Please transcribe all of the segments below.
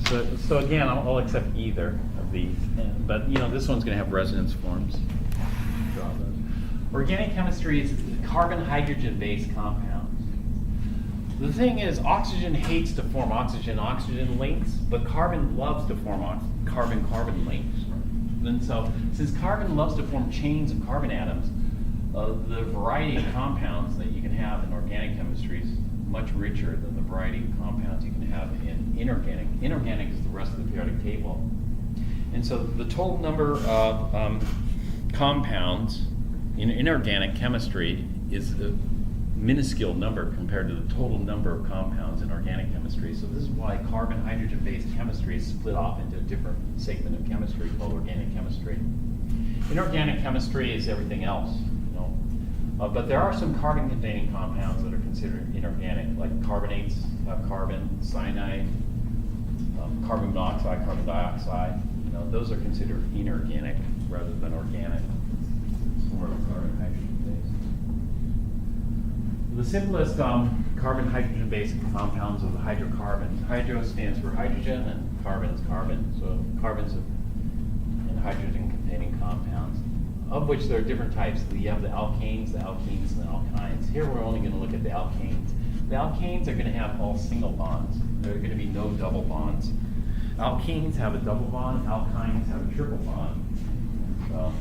So again, I'll accept either of these, but this one's going to have resonance forms. Draw those. Organic chemistry is carbon-hydrogen-based compounds. The thing is, oxygen hates to form oxygen-oxygen links, but carbon loves to form carbon-carbon links. And so, since carbon loves to form chains of carbon atoms, the variety of compounds that you can have in organic chemistry is much richer than the variety of compounds you can have in inorganic. Inorganic is the rest of the periodic table. And so the total number of compounds in inorganic chemistry is a minuscule number compared to the total number of compounds in organic chemistry. So this is why carbon-hydrogen-based chemistry is split off into a different segment of chemistry called organic chemistry. Inorganic chemistry is everything else. But there are some carbon-containing compounds that are considered inorganic, like carbonates, carbon, cyanide, carbon monoxide, carbon dioxide. Those are considered inorganic rather than organic. It's more carbon-hydrogen-based. The simplest carbon-hydrogen-based compounds are the hydrocarbons. Hydro stands for hydrogen, and carbon is carbon. So carbons and hydrogen-containing compounds, of which there are different types. You have the alkanes, and the alkynes. Here we're only going to look at the alkanes. The alkanes are going to have all single bonds. There are going to be no double bonds. Alkenes have a double bond, alkynes have a triple bond. So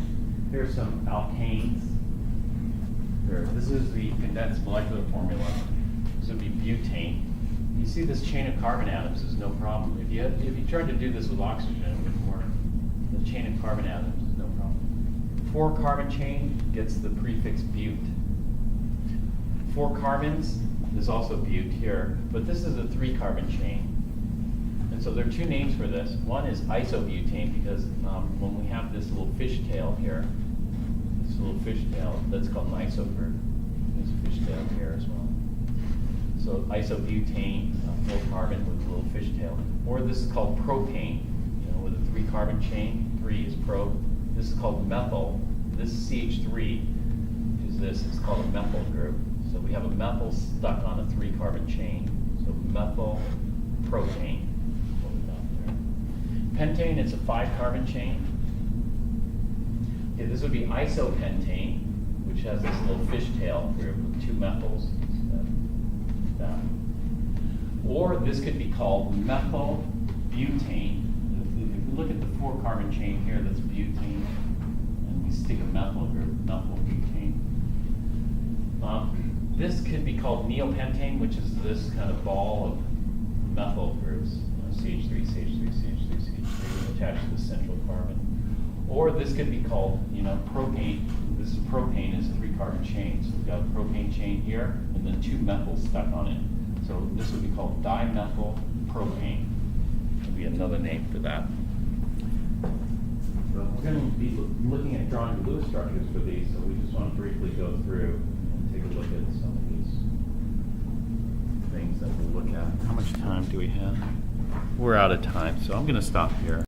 here's some alkanes. This is the condensed molecular formula. This would be butane. You see this chain of carbon atoms is no problem. If you tried to do this with oxygen, it wouldn't work. The chain of carbon atoms is no problem. 4 carbon chain gets the prefix but. 4 carbons is also but here, but this is a 3 carbon chain. And so there are 2 names for this. One is isobutane, because when we have this little fishtail here, that's called an isogroup. There's a fishtail here as well. So isobutane, 4 carbon with a little fishtail. Or this is called propane, with a 3 carbon chain. 3 is pro. This is called methyl. This CH3, which is this, is called a methyl group. So we have a methyl stuck on a 3 carbon chain. So methyl propane. What we got there. Pentane is a 5 carbon chain. Okay, this would be isopentane, which has this little fishtail group with 2 methyls. Or this could be called methyl butane. If we look at the 4 carbon chain here, that's butane. We stick a methyl group, methyl butane. This could be called neopentane, which is this kind of ball of methyl groups, CH3, CH3, CH3, CH3, attached to the central carbon. Or this could be called, propane. This propane is a 3 carbon chain. So we've got a propane chain here, and then 2 methyls stuck on it. So this would be called dimethyl propane. Would be another name for that. We're going to be looking at drawing Lewis structures for these, so we just want to briefly go through and take a look at some of these things that we'll look at. How much time do we have? We're out of time, so I'm going to stop here.